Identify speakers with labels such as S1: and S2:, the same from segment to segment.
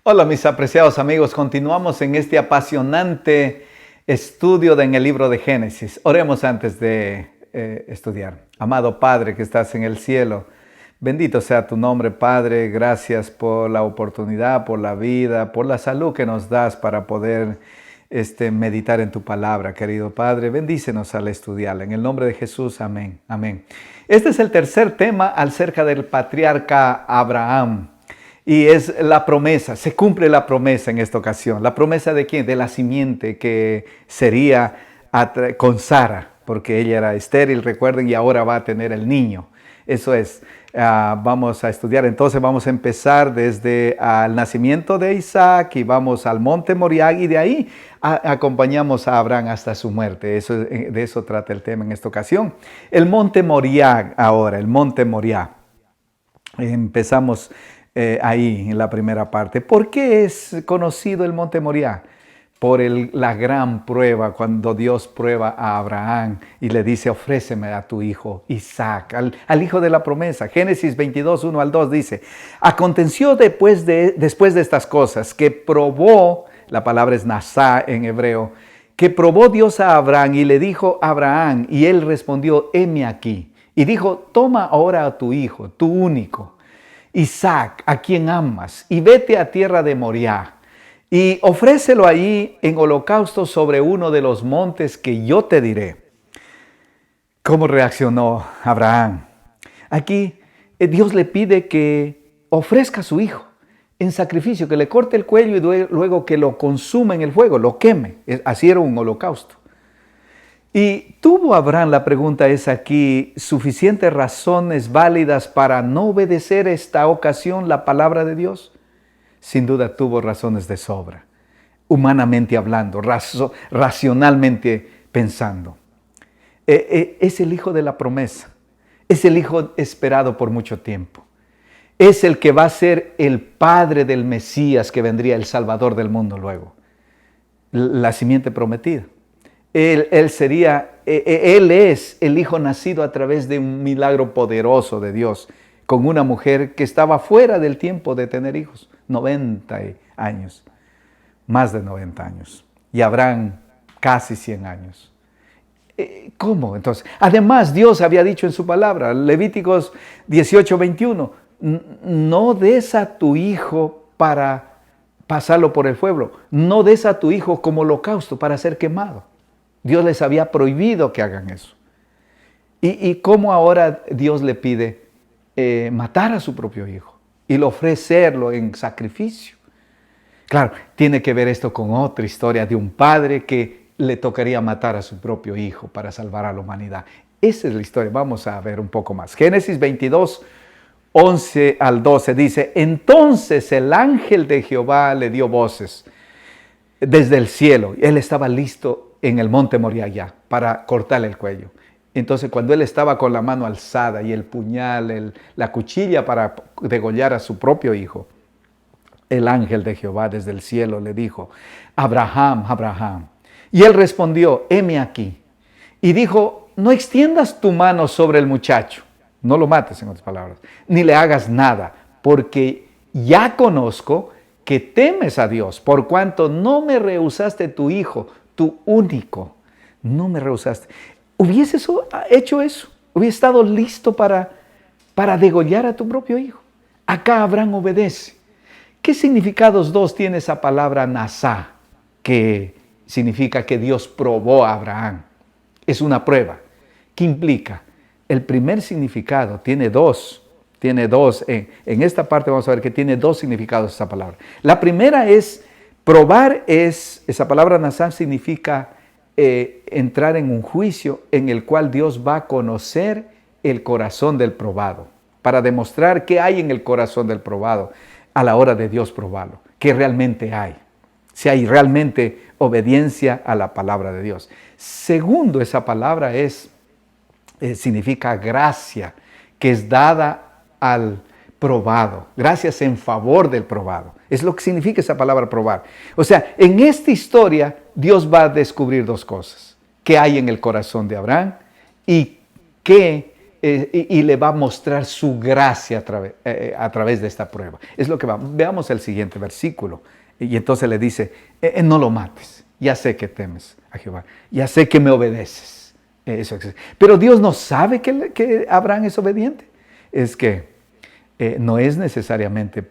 S1: Hola mis apreciados amigos, continuamos en este apasionante estudio en el libro de Génesis. Oremos antes de estudiar. Amado Padre que estás en el cielo, bendito sea tu nombre, Padre. Gracias por la oportunidad, por la vida, por la salud que nos das para poder meditar en tu palabra, querido Padre. Bendícenos al estudiarla. En el nombre de Jesús, amén. Amén. Este es el tercer tema acerca del patriarca Abraham. Y es la promesa, se cumple la promesa en esta ocasión. ¿La promesa de quién? De la simiente que sería con Sara, porque ella era estéril, recuerden, y ahora va a tener el niño. Eso es, vamos a estudiar. Entonces vamos a empezar desde el nacimiento de Isaac y vamos al monte Moriah y de ahí acompañamos a Abraham hasta su muerte. De eso trata el tema en esta ocasión. El monte Moriah ahora, el monte Moriah. Empezamos ahí en la primera parte. ¿Por qué es conocido el monte Moriah? Por la gran prueba, cuando Dios prueba a Abraham y le dice, ofréceme a tu hijo Isaac, al hijo de la promesa. Génesis 22, 1 al 2 dice, aconteció después de estas cosas que probó, la palabra es nasá en hebreo, que probó Dios a Abraham y le dijo a Abraham, y él respondió, heme aquí. Y dijo, toma ahora a tu hijo, tu único, Isaac, a quien amas, y vete a tierra de Moriah, y ofrécelo allí en holocausto sobre uno de los montes que yo te diré. ¿Cómo reaccionó Abraham? Aquí Dios le pide que ofrezca a su hijo en sacrificio, que le corte el cuello y luego que lo consuma en el fuego, lo queme. Así era un holocausto. Y tuvo Abraham, la pregunta es aquí, suficientes razones válidas para no obedecer esta ocasión la palabra de Dios. Sin duda tuvo razones de sobra, humanamente hablando, racionalmente pensando. Es el hijo de la promesa, es el hijo esperado por mucho tiempo. Es el que va a ser el padre del Mesías que vendría, el Salvador del mundo luego. La simiente prometida. Él es el hijo nacido a través de un milagro poderoso de Dios, con una mujer que estaba fuera del tiempo de tener hijos, 90 años, más de 90 años, y Abraham casi 100 años. ¿Cómo? Entonces, además Dios había dicho en su palabra, Levíticos 18, 21, no des a tu hijo para pasarlo por el fuego, no des a tu hijo como holocausto para ser quemado. Dios les había prohibido que hagan eso. ¿Y cómo ahora Dios le pide matar a su propio hijo y ofrecerlo en sacrificio? Claro, tiene que ver esto con otra historia de un padre que le tocaría matar a su propio hijo para salvar a la humanidad. Esa es la historia. Vamos a ver un poco más. Génesis 22, 11 al 12 dice, entonces el ángel de Jehová le dio voces desde el cielo. Él estaba listo en el monte Moriah ya para cortarle el cuello. Entonces cuando él estaba con la mano alzada y el puñal, la cuchilla para degollar a su propio hijo, el ángel de Jehová desde el cielo le dijo, Abraham, Abraham. Y él respondió, heme aquí. Y dijo, no extiendas tu mano sobre el muchacho, no lo mates en otras palabras, ni le hagas nada, porque ya conozco que temes a Dios, por cuanto no me rehusaste tu hijo, tu único, no me rehusaste. ¿Hubiese hecho eso? ¿Hubiese estado listo para degollar a tu propio hijo? Acá Abraham obedece. ¿Qué significados dos tiene esa palabra nasá? Que significa que Dios probó a Abraham. Es una prueba. ¿Qué implica? El primer significado tiene dos. En esta parte vamos a ver que tiene dos significados esa palabra. La primera es probar, esa palabra nasá significa entrar en un juicio en el cual Dios va a conocer el corazón del probado, para demostrar qué hay en el corazón del probado a la hora de Dios probarlo, qué realmente hay, si hay realmente obediencia a la palabra de Dios. Segundo, esa palabra significa gracia, que es dada al probado, gracias en favor del probado. Es lo que significa esa palabra probar. O sea, en esta historia Dios va a descubrir dos cosas. ¿Qué hay en el corazón de Abraham? Y qué y le va a mostrar su gracia a través de esta prueba. Es lo que vamos. Veamos el siguiente versículo. Y entonces le dice, no lo mates. Ya sé que temes a Jehová. Ya sé que me obedeces. Pero Dios no sabe que Abraham es obediente. Es que no es necesariamente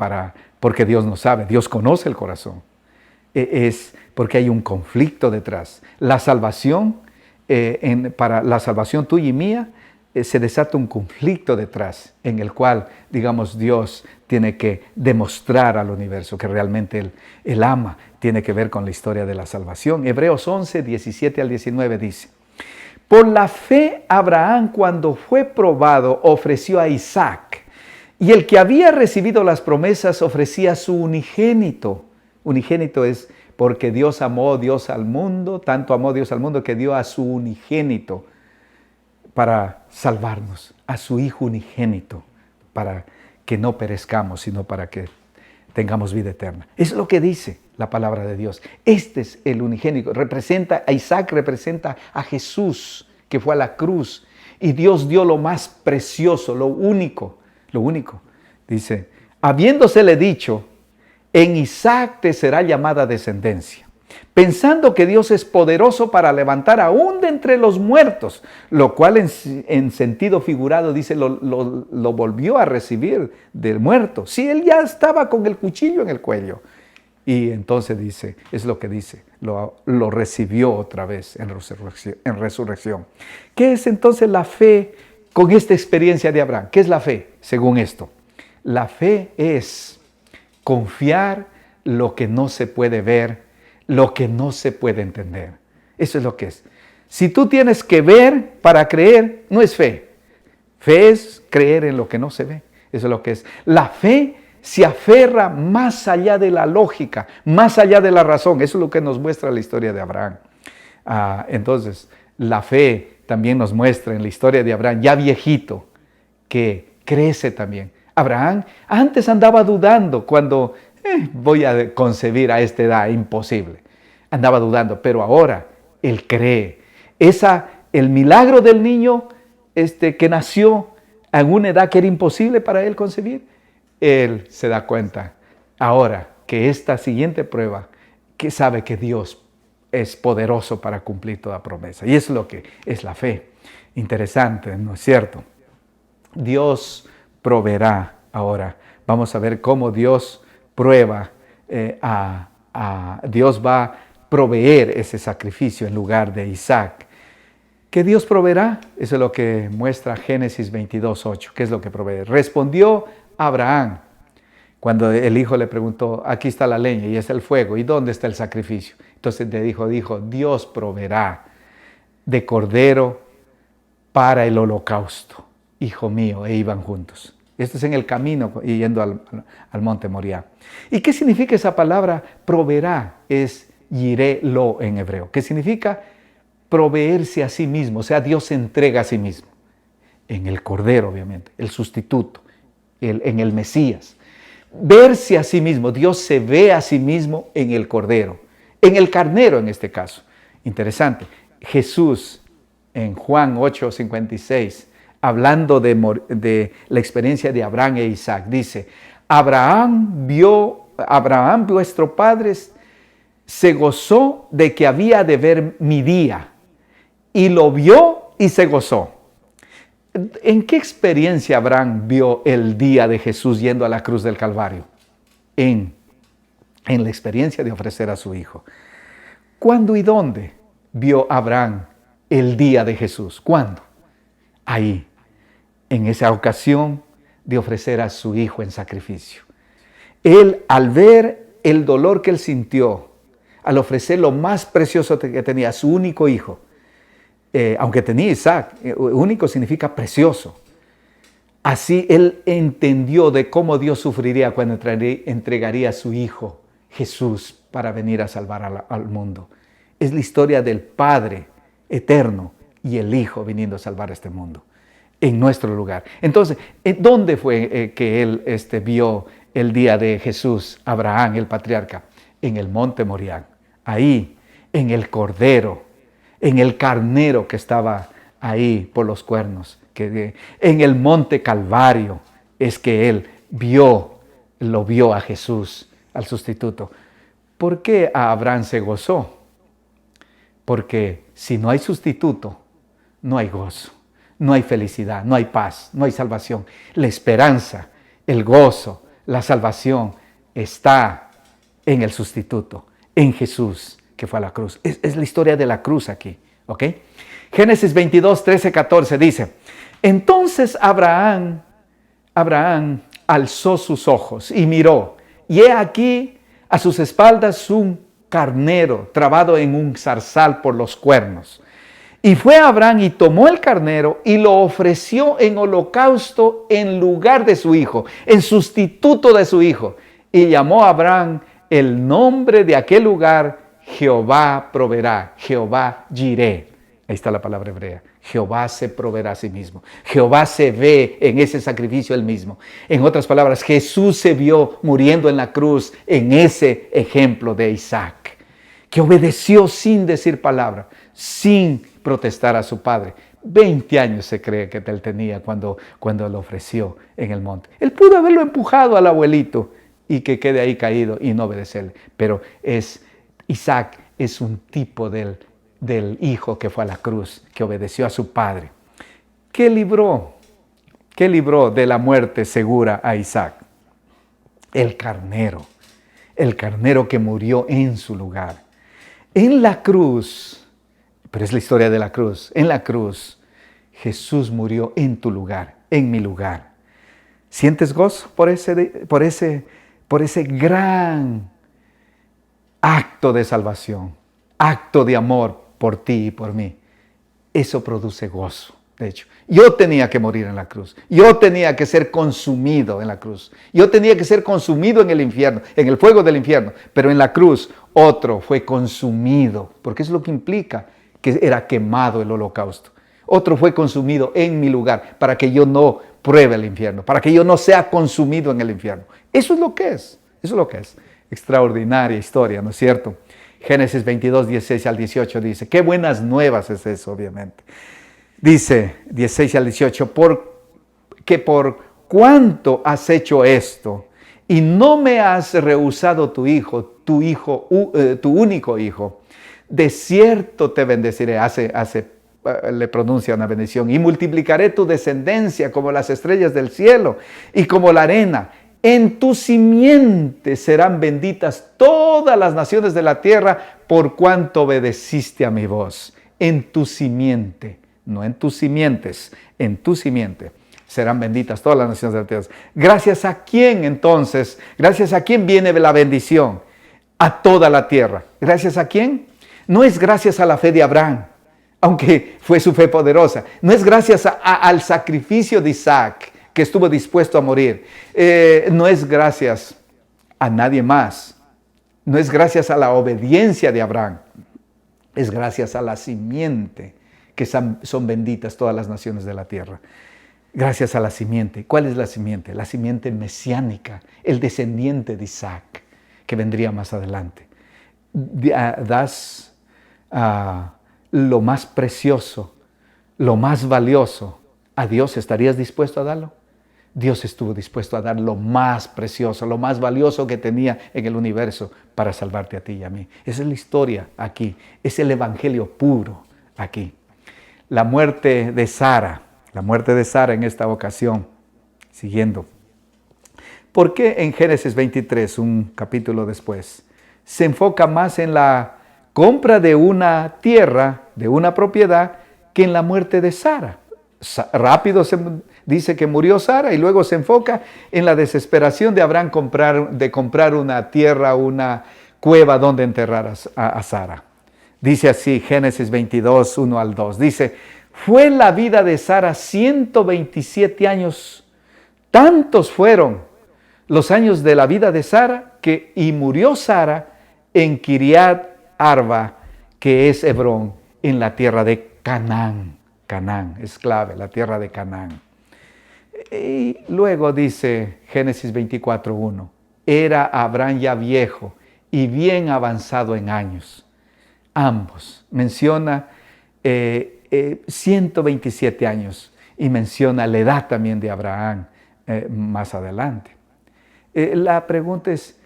S1: porque Dios no sabe. Dios conoce el corazón. Es porque hay un conflicto detrás. La salvación, para la salvación tuya y mía, se desata un conflicto detrás en el cual, digamos, Dios tiene que demostrar al universo que realmente Él ama. Tiene que ver con la historia de la salvación. Hebreos 11, 17 al 19 dice, por la fe Abraham, cuando fue probado, ofreció a Isaac, y el que había recibido las promesas ofrecía a su unigénito. Unigénito es porque Dios amó Dios al mundo, tanto amó Dios al mundo que dio a su unigénito para salvarnos, a su Hijo unigénito, para que no perezcamos, sino para que tengamos vida eterna. Es lo que dice la palabra de Dios. Este es el unigénito. Isaac representa a Jesús, que fue a la cruz, y Dios dio lo más precioso, lo único. Dice, habiéndosele dicho, en Isaac te será llamada descendencia, pensando que Dios es poderoso para levantar aún de entre los muertos, lo cual en sentido figurado dice, lo volvió a recibir del muerto. Si él ya estaba con el cuchillo en el cuello. Y entonces dice, es lo que dice, lo recibió otra vez en resurrección. ¿Qué es entonces la fe con esta experiencia de Abraham? ¿Qué es la fe según esto? La fe es confiar lo que no se puede ver, lo que no se puede entender. Eso es lo que es. Si tú tienes que ver para creer, no es fe. Fe es creer en lo que no se ve. Eso es lo que es. La fe se aferra más allá de la lógica, más allá de la razón. Eso es lo que nos muestra la historia de Abraham. Entonces, la fe también nos muestra en la historia de Abraham, ya viejito, que crece también. Abraham antes andaba dudando cuando voy a concebir a esta edad, imposible. Andaba dudando, pero ahora él cree. El milagro del niño que nació en una edad que era imposible para él concebir, él se da cuenta ahora que esta siguiente prueba, que sabe que Dios es poderoso para cumplir toda promesa. Y es lo que es la fe. Interesante, ¿no es cierto? Dios proveerá ahora. Vamos a ver cómo Dios prueba, Dios va a proveer ese sacrificio en lugar de Isaac. ¿Qué Dios proveerá? Eso es lo que muestra Génesis 22:8. ¿Qué es lo que provee? Respondió Abraham cuando el hijo le preguntó, aquí está la leña y es el fuego, ¿y dónde está el sacrificio? Entonces le dijo, Dios proveerá de cordero para el holocausto, hijo mío, e iban juntos. Esto es en el camino yendo al monte Moriah. ¿Y qué significa esa palabra proveerá? Es yiré-lo en hebreo. ¿Qué significa? Proveerse a sí mismo, o sea, Dios se entrega a sí mismo. En el Cordero, obviamente, el sustituto, en el Mesías. Verse a sí mismo, Dios se ve a sí mismo en el Cordero, en el carnero en este caso. Interesante. Jesús en Juan 8:56, hablando de la experiencia de Abraham e Isaac, dice, Abraham, vuestro padre, se gozó de que había de ver mi día, y lo vio y se gozó. ¿En qué experiencia Abraham vio el día de Jesús yendo a la cruz del Calvario? En la experiencia de ofrecer a su hijo. ¿Cuándo y dónde vio Abraham el día de Jesús? ¿Cuándo? Ahí, en esa ocasión de ofrecer a su hijo en sacrificio. Él, al ver el dolor que él sintió, al ofrecer lo más precioso que tenía, su único hijo, aunque tenía Isaac, único significa precioso. Así él entendió de cómo Dios sufriría cuando entregaría a su hijo Jesús para venir a salvar al mundo. Es la historia del Padre eterno y el Hijo viniendo a salvar este mundo en nuestro lugar. Entonces, ¿dónde fue que él vio el día de Jesús, Abraham, el patriarca? En el monte Moriah, ahí, en el Cordero, en el carnero que estaba ahí por los cuernos. En el monte Calvario es que él lo vio a Jesús, al sustituto. ¿Por qué a Abraham se gozó? Porque si no hay sustituto, no hay gozo, no hay felicidad, no hay paz, no hay salvación. La esperanza, el gozo, la salvación está en el sustituto, en Jesús, que fue a la cruz. Es la historia de la cruz aquí, ¿ok? Génesis 22, 13, 14 dice, entonces Abraham alzó sus ojos y miró, y he aquí a sus espaldas un carnero trabado en un zarzal por los cuernos. Y fue Abraham y tomó el carnero y lo ofreció en holocausto en lugar de su hijo, en sustituto de su hijo. Y llamó a Abraham el nombre de aquel lugar, Jehová proveerá, Jehová Jireh. Ahí está la palabra hebrea. Jehová se proveerá a sí mismo. Jehová se ve en ese sacrificio él mismo. En otras palabras, Jesús se vio muriendo en la cruz en ese ejemplo de Isaac, que obedeció sin decir palabra, sin protestar a su padre. 20 años se cree que él tenía cuando lo ofreció en el monte. Él pudo haberlo empujado al abuelito y que quede ahí caído y no obedecerle. Pero Isaac es un tipo del hijo que fue a la cruz, que obedeció a su padre. ¿Qué libró de la muerte segura a Isaac? El carnero que murió en su lugar. En la cruz, pero es la historia de la cruz, en la cruz Jesús murió en tu lugar, en mi lugar. ¿Sientes gozo por ese gran acto de salvación, acto de amor por ti y por mí? Eso produce gozo. De hecho, yo tenía que morir en la cruz. Yo tenía que ser consumido en la cruz. Yo tenía que ser consumido en el infierno, en el fuego del infierno. Pero en la cruz otro fue consumido, porque es lo que implica que era quemado el holocausto. Otro fue consumido en mi lugar para que yo no pruebe el infierno, para que yo no sea consumido en el infierno. Eso es lo que es. Eso es lo que es. Extraordinaria historia, ¿no es cierto? Génesis 22, 16 al 18 dice, qué buenas nuevas es eso, obviamente. Dice 16 al 18, porque por cuánto has hecho esto y no me has rehusado tu único hijo, de cierto te bendeciré, le pronuncia una bendición, y multiplicaré tu descendencia como las estrellas del cielo y como la arena. En tu simiente serán benditas todas las naciones de la tierra por cuanto obedeciste a mi voz. En tu simiente, no en tus simientes, en tu simiente serán benditas todas las naciones de la tierra. ¿Gracias a quién entonces? ¿Gracias a quién viene la bendición? A toda la tierra. ¿Gracias a quién? No es gracias a la fe de Abraham, aunque fue su fe poderosa. No es gracias al sacrificio de Isaac, que estuvo dispuesto a morir. No es gracias a nadie más. No es gracias a la obediencia de Abraham. Es gracias a la simiente que son benditas todas las naciones de la tierra. Gracias a la simiente. ¿Cuál es la simiente? La simiente mesiánica, el descendiente de Isaac, que vendría más adelante. Das lo más precioso, lo más valioso a Dios. ¿Estarías dispuesto a darlo? Dios estuvo dispuesto a dar lo más precioso, lo más valioso que tenía en el universo para salvarte a ti y a mí. Esa es la historia aquí, es el evangelio puro aquí. La muerte de Sara en esta ocasión, siguiendo. ¿Por qué en Génesis 23, un capítulo después, se enfoca más en la compra de una tierra, de una propiedad, que en la muerte de Sara? Rápido se dice que murió Sara y luego se enfoca en la desesperación de Abraham de comprar una tierra, una cueva donde enterrar a Sara. Dice así, Génesis 22, 1 al 2. Dice, fue la vida de Sara 127 años. Tantos fueron los años de la vida de Sara y murió Sara en Kiriat Arba, que es Hebrón, en la tierra de Canaán. Canaán, es clave, la tierra de Canaán. Y luego dice Génesis 24:1, era Abraham ya viejo y bien avanzado en años. Ambos, menciona 127 años. y menciona la edad también de Abraham más adelante. La pregunta es,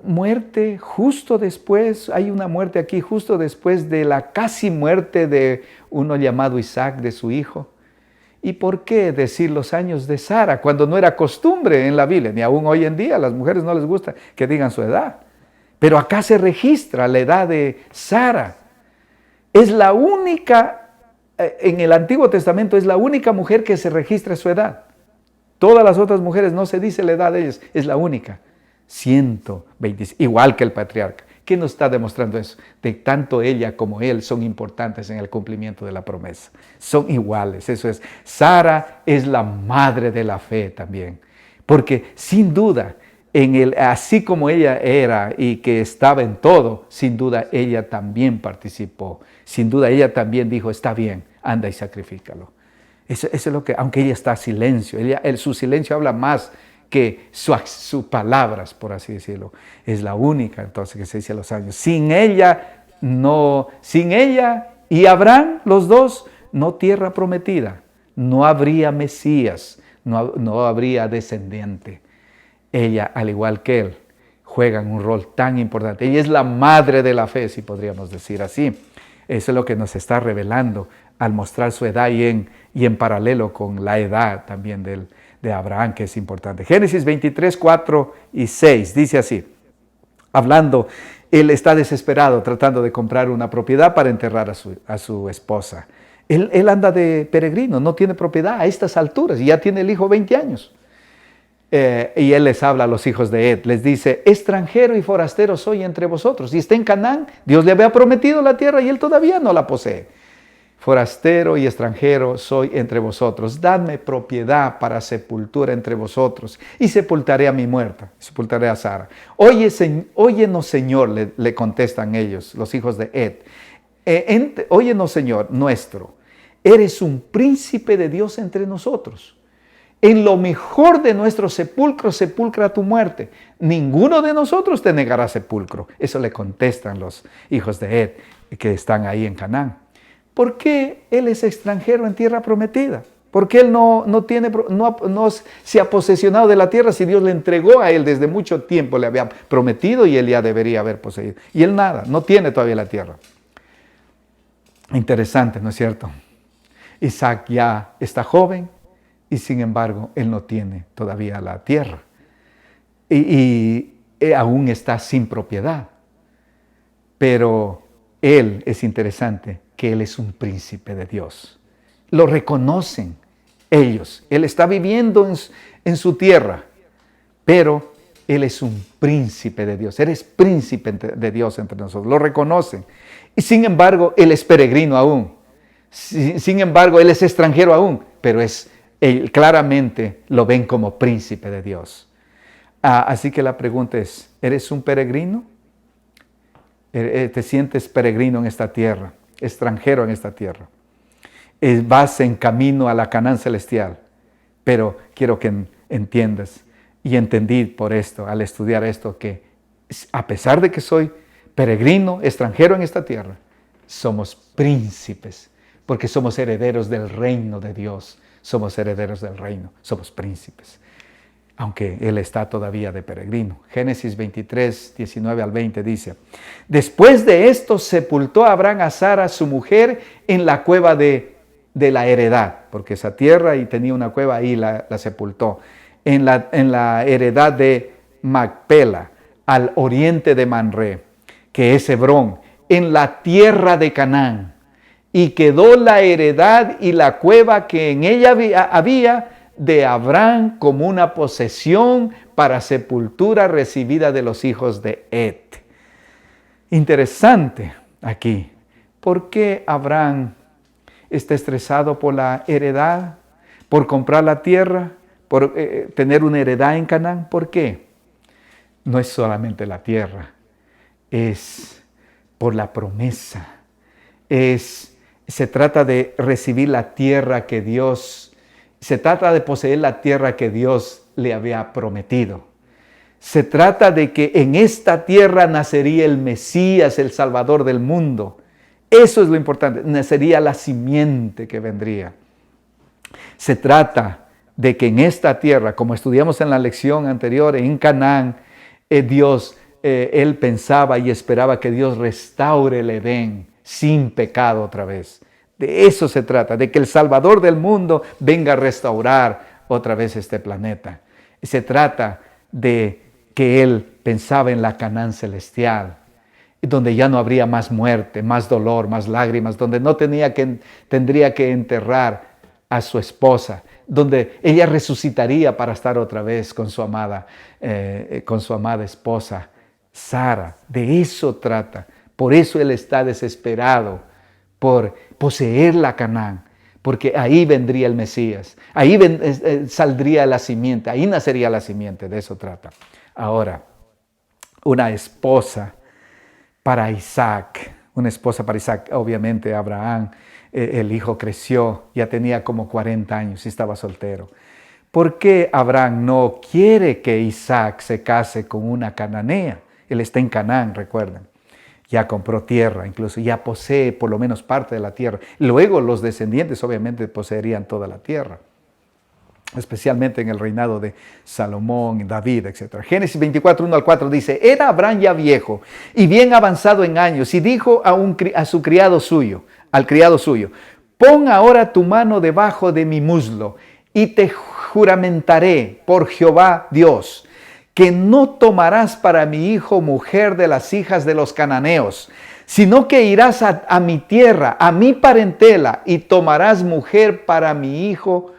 S1: muerte justo después, hay una muerte aquí justo después de la casi muerte de uno llamado Isaac, de su hijo. ¿Y por qué decir los años de Sara cuando no era costumbre en la Biblia? Ni aún hoy en día a las mujeres no les gusta que digan su edad. Pero acá se registra la edad de Sara. Es la única, en el Antiguo Testamento es la única mujer que se registra su edad. Todas las otras mujeres no se dice la edad de ellas, es la única. 120, igual que el patriarca. ¿Qué nos está demostrando eso? De tanto ella como él son importantes en el cumplimiento de la promesa. Son iguales, eso es. Sara es la madre de la fe también. Porque sin duda, así como ella era y que estaba en todo, sin duda ella también participó. Sin duda ella también dijo, está bien, anda y sacrifícalo. Eso es lo que, aunque ella está en silencio, su silencio habla más que sus palabras, por así decirlo. Es la única entonces que se dice a los años. Sin ella y Abraham, los dos, no tierra prometida, no habría Mesías, no habría descendiente. Ella, al igual que él, juega un rol tan importante. Ella es la madre de la fe, si podríamos decir así. Eso es lo que nos está revelando al mostrar su edad y en paralelo con la edad también de Abraham, que es importante. Génesis 23, 4 y 6 dice así, hablando, él está desesperado tratando de comprar una propiedad para enterrar a su esposa. Él anda de peregrino, no tiene propiedad a estas alturas y ya tiene el hijo 20 años. Y él les habla a los hijos de Ed, les dice, extranjero y forastero soy entre vosotros. Y está en Canaán, Dios le había prometido la tierra y él todavía no la posee. Forastero y extranjero soy entre vosotros, dadme propiedad para sepultura entre vosotros, y sepultaré a mi muerta, sepultaré a Sara. Óyenos, Señor, le contestan ellos, los hijos de Ed. Óyenos, Señor nuestro, eres un príncipe de Dios entre nosotros. En lo mejor de nuestro sepulcro, sepulcra tu muerte. Ninguno de nosotros te negará sepulcro. Eso le contestan los hijos de Ed, que están ahí en Canaán. ¿Por qué él es extranjero en tierra prometida? ¿Por qué él no se ha posesionado de la tierra si Dios le entregó a él desde mucho tiempo, le había prometido y él ya debería haber poseído? Y él nada, no tiene todavía la tierra. Interesante, ¿no es cierto? Isaac ya está joven y sin embargo él no tiene todavía la tierra. Y aún está sin propiedad. Pero él es interesante que él es un príncipe de Dios. Lo reconocen ellos. Él está viviendo en su tierra, pero él es un príncipe de Dios. Él es príncipe de Dios entre nosotros. Lo reconocen. Y sin embargo, él es peregrino aún. Sin embargo, él es extranjero aún, pero claramente lo ven como príncipe de Dios. Así que la pregunta es, ¿eres un peregrino? ¿Te sientes peregrino en esta tierra? Extranjero en esta tierra. Vas en camino a la Canaán celestial, pero quiero que entiendas y entendí por esto, al estudiar esto, que a pesar de que soy peregrino, extranjero en esta tierra, somos príncipes, porque somos herederos del reino de Dios, somos herederos del reino, somos príncipes, aunque él está todavía de peregrino. Génesis 23, 19 al 20 dice, después de esto sepultó Abraham a Sara, su mujer, en la cueva de la heredad, porque esa tierra y tenía una cueva, ahí la sepultó, en la heredad de Macpela, al oriente de Manré, que es Hebrón, en la tierra de Canaán, y quedó la heredad y la cueva que en ella había de Abraham como una posesión para sepultura recibida de los hijos de Ed. Interesante aquí. ¿Por qué Abraham está estresado por la heredad? ¿Por comprar la tierra? ¿Por tener una heredad en Canaán? ¿Por qué? No es solamente la tierra, es por la promesa. Se trata de recibir la tierra que Dios, se trata de poseer la tierra que Dios le había prometido. Se trata de que en esta tierra nacería el Mesías, el Salvador del mundo. Eso es lo importante, nacería la simiente que vendría. Se trata de que en esta tierra, como estudiamos en la lección anterior, en Canaán, él pensaba y esperaba que Dios restaure el Edén sin pecado otra vez. De eso se trata, de que el Salvador del mundo venga a restaurar otra vez este planeta. Se trata de que él pensaba en la Canaán celestial, donde ya no habría más muerte, más dolor, más lágrimas, donde no tendría que enterrar a su esposa, donde ella resucitaría para estar otra vez con su amada esposa, Sara. De eso trata. Por eso él está desesperado por poseer la Canaán, porque ahí vendría el Mesías, ahí saldría la simiente, ahí nacería la simiente, de eso trata. Ahora, una esposa para Isaac, obviamente Abraham, el hijo creció, ya tenía como 40 años y estaba soltero. ¿Por qué Abraham no quiere que Isaac se case con una cananea? Él está en Canaán, recuerden. Ya compró tierra, incluso ya posee por lo menos parte de la tierra. Luego los descendientes obviamente poseerían toda la tierra, especialmente en el reinado de Salomón, David, etc. Génesis 24, 1 al 4 dice, era Abraham ya viejo y bien avanzado en años, y dijo a su criado suyo, al criado suyo, pon ahora tu mano debajo de mi muslo y te juramentaré por Jehová Dios, que no tomarás para mi hijo mujer de las hijas de los cananeos, sino que irás a mi tierra, a mi parentela, y tomarás mujer para mi hijo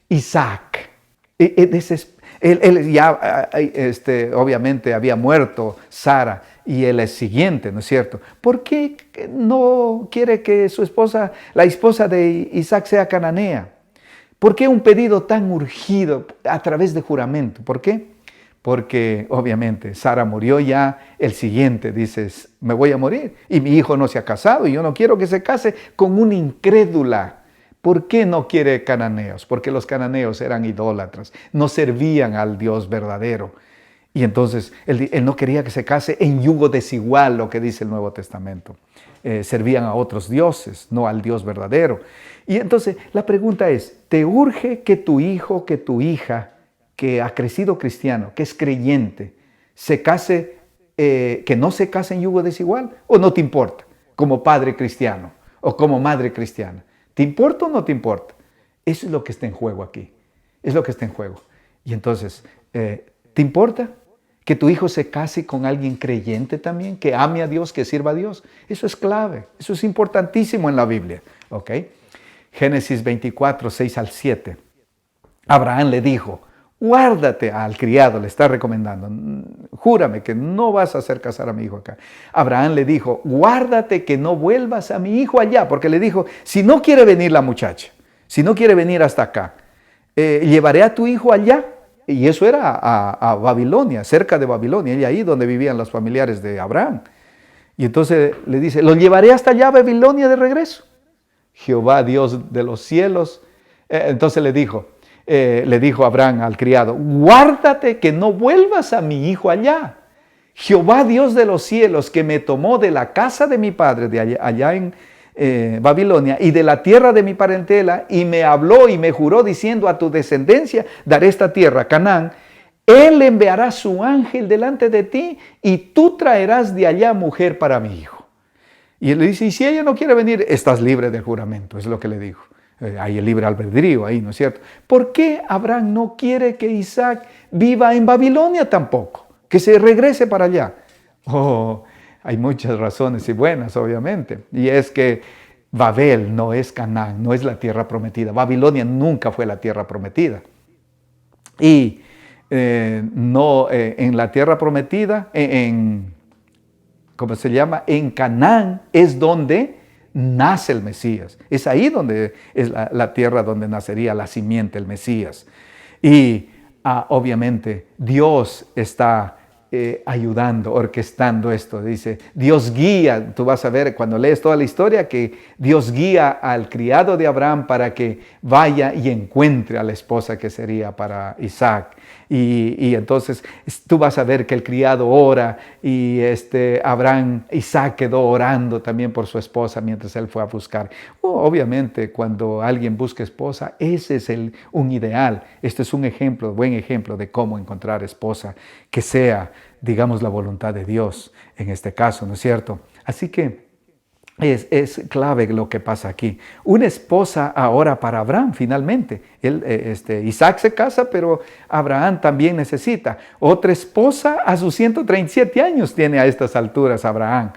S1: Isaac. Él ya, obviamente, había muerto Sara, y él es siguiente, ¿no es cierto? ¿Por qué no quiere que su esposa, la esposa de Isaac, sea cananea? ¿Por qué un pedido tan urgido a través de juramento? ¿Por qué? Porque obviamente Sara murió ya, el siguiente dice, me voy a morir y mi hijo no se ha casado y yo no quiero que se case con una incrédula. ¿Por qué no quiere cananeos? Porque los cananeos eran idólatras, no servían al Dios verdadero. Y entonces él no quería que se case en yugo desigual, lo que dice el Nuevo Testamento. Servían a otros dioses, no al Dios verdadero. Y entonces la pregunta es, ¿te urge que tu hijo, que tu hija, que ha crecido cristiano, que es creyente, se case, que no se case en yugo desigual? ¿O no te importa como padre cristiano o como madre cristiana? ¿Te importa o no te importa? Eso es lo que está en juego aquí. Es lo que está en juego. Y entonces, ¿te importa que tu hijo se case con alguien creyente también, que ame a Dios, que sirva a Dios? Eso es clave. Eso es importantísimo en la Biblia. ¿Ok? Génesis 24, 6 al 7. Abraham le dijo, guárdate, al criado le está recomendando, júrame que no vas a hacer casar a mi hijo acá. Abraham le dijo, guárdate que no vuelvas a mi hijo allá, porque le dijo, si no quiere venir la muchacha, si no quiere venir hasta acá, llevaré a tu hijo allá. Y eso era a Babilonia, cerca de Babilonia, y ahí donde vivían los familiares de Abraham. Y entonces le dice, lo llevaré hasta allá a Babilonia de regreso. Jehová, Dios de los cielos. Entonces le dijo Abraham al criado, guárdate que no vuelvas a mi hijo allá. Jehová, Dios de los cielos, que me tomó de la casa de mi padre, de allá en Babilonia, y de la tierra de mi parentela, y me habló y me juró diciendo, a tu descendencia daré esta tierra, Canaán. Él enviará su ángel delante de ti, y tú traerás de allá mujer para mi hijo. Y él le dice, y si ella no quiere venir, estás libre del juramento, es lo que le dijo. Hay el libre albedrío ahí, ¿no es cierto? ¿Por qué Abraham no quiere que Isaac viva en Babilonia tampoco? Que se regrese para allá. Oh, hay muchas razones y buenas, obviamente. Y es que Babel no es Canaán, no es la tierra prometida. Babilonia nunca fue la tierra prometida. Y en la tierra prometida, ¿cómo se llama? En Canaán es donde nace el Mesías. Es ahí donde es la tierra donde nacería la simiente, el Mesías. Y obviamente Dios está ayudando, orquestando esto. Dice, Dios guía, tú vas a ver cuando lees toda la historia que Dios guía al criado de Abraham para que vaya y encuentre a la esposa que sería para Isaac. Y entonces tú vas a ver que el criado ora y Isaac quedó orando también por su esposa mientras él fue a buscar. Obviamente, cuando alguien busca esposa, ese es un ideal. Este es un ejemplo, buen ejemplo de cómo encontrar esposa que sea, digamos, la voluntad de Dios en este caso, ¿no es cierto? Así que es clave lo que pasa aquí. Una esposa ahora para Abraham, finalmente. Isaac se casa, pero Abraham también necesita. Otra esposa a sus 137 años tiene a estas alturas Abraham,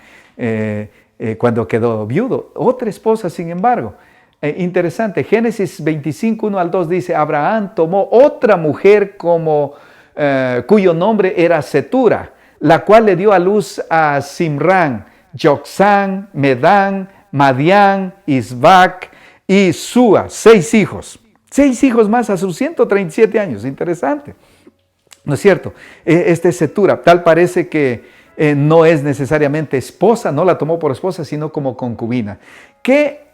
S1: cuando quedó viudo. Otra esposa, sin embargo. Interesante, Génesis 25, 1 al 2 dice, Abraham tomó otra mujer cuyo nombre era Setura, la cual le dio a luz a Simrán, Joksán, Medán, Madián, Isbac y Sua, 6 hijos. 6 hijos más a sus 137 años, interesante. ¿No es cierto? Setura, tal parece que no es necesariamente esposa, no la tomó por esposa, sino como concubina. ¿Qué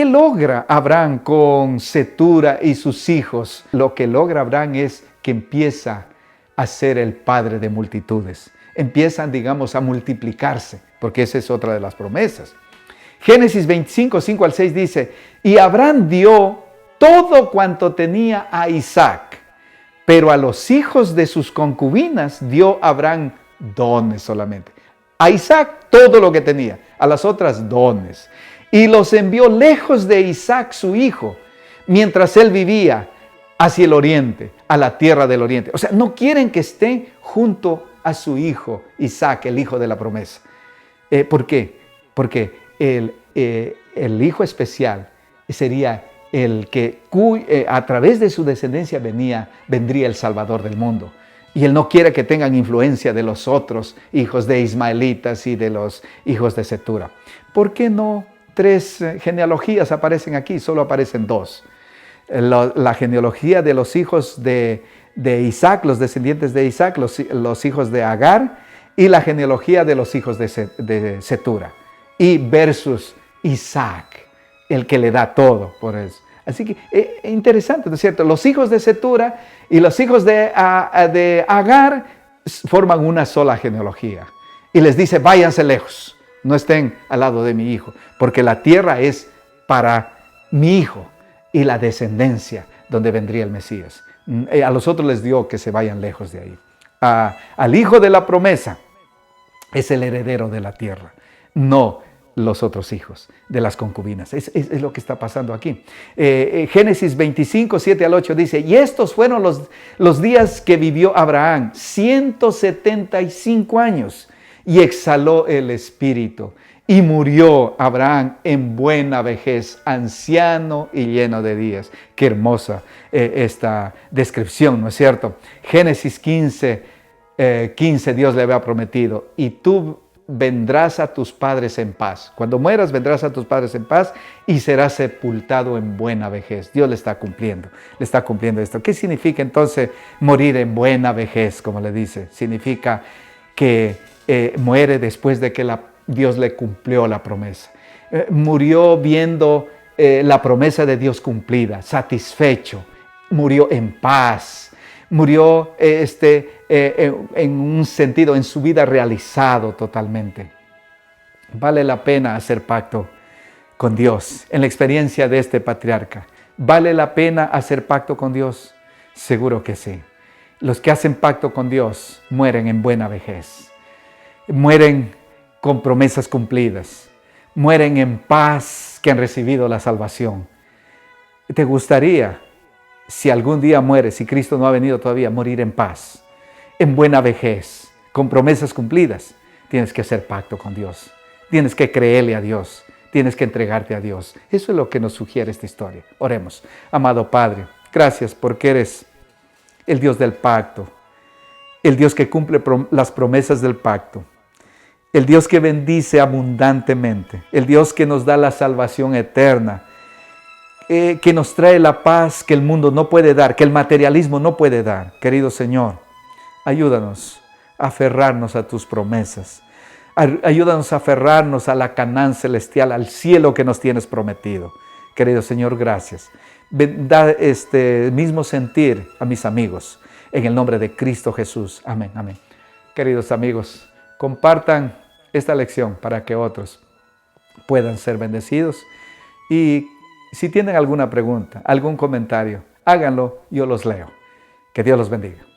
S1: logra Abraham con Setura y sus hijos? Lo que logra Abraham es que empieza a ser el padre de multitudes. Empiezan, digamos, a multiplicarse, porque esa es otra de las promesas. Génesis 25, 5 al 6 dice, y Abraham dio todo cuanto tenía a Isaac, pero a los hijos de sus concubinas dio Abraham dones solamente. A Isaac todo lo que tenía, a las otras dones. Y los envió lejos de Isaac su hijo, mientras él vivía hacia el oriente, a la tierra del oriente. O sea, no quieren que estén junto a su hijo Isaac, el hijo de la promesa. ¿Por qué? Porque el hijo especial sería el que a través de su descendencia vendría el Salvador del mundo. Y él no quiere que tengan influencia de los otros hijos de ismaelitas y de los hijos de Setura. ¿Por qué no 3 genealogías aparecen aquí? Solo aparecen 2. La genealogía de los hijos de Isaac, los descendientes de Isaac, los hijos de Agar, y la genealogía de los hijos de Setura. Y versus Isaac, el que le da todo por eso. Así que interesante, ¿no es cierto? Los hijos de Setura y los hijos de Agar forman una sola genealogía. Y les dice, váyanse lejos, no estén al lado de mi hijo, porque la tierra es para mi hijo y la descendencia donde vendría el Mesías. A los otros les dio que se vayan lejos de ahí. Al hijo de la promesa es el heredero de la tierra, no los otros hijos de las concubinas. Es lo que está pasando aquí. Génesis 25, 7 al 8 dice, y estos fueron los días que vivió Abraham, 175 años, y exhaló el espíritu. Y murió Abraham en buena vejez, anciano y lleno de días. Qué hermosa esta descripción, ¿no es cierto? Génesis 15, Dios le había prometido, y tú vendrás a tus padres en paz. Cuando mueras, vendrás a tus padres en paz y serás sepultado en buena vejez. Dios le está cumpliendo esto. ¿Qué significa entonces morir en buena vejez, como le dice? Significa que muere después de que Dios le cumplió la promesa. Murió viendo la promesa de Dios cumplida, satisfecho. Murió en paz. Murió en un sentido, en su vida realizado totalmente. Vale la pena hacer pacto con Dios. En la experiencia de este patriarca, ¿vale la pena hacer pacto con Dios? Seguro que sí. Los que hacen pacto con Dios mueren en buena vejez. Mueren con promesas cumplidas. Mueren en paz, que han recibido la salvación. ¿Te gustaría, si algún día mueres, si Cristo no ha venido todavía, morir en paz, en buena vejez, con promesas cumplidas? Tienes que hacer pacto con Dios. Tienes que creerle a Dios. Tienes que entregarte a Dios. Eso es lo que nos sugiere esta historia. Oremos. Amado Padre, gracias porque eres el Dios del pacto, el Dios que cumple las promesas del pacto, el Dios que bendice abundantemente, el Dios que nos da la salvación eterna, que nos trae la paz que el mundo no puede dar, que el materialismo no puede dar. Querido Señor, ayúdanos a aferrarnos a tus promesas. Ayúdanos a aferrarnos a la Canaán celestial, al cielo que nos tienes prometido. Querido Señor, gracias. Da este mismo sentir a mis amigos. en el nombre de Cristo Jesús. Amén, amén. Queridos amigos, compartan esta lección para que otros puedan ser bendecidos. Y si tienen alguna pregunta, algún comentario, háganlo, yo los leo. Que Dios los bendiga.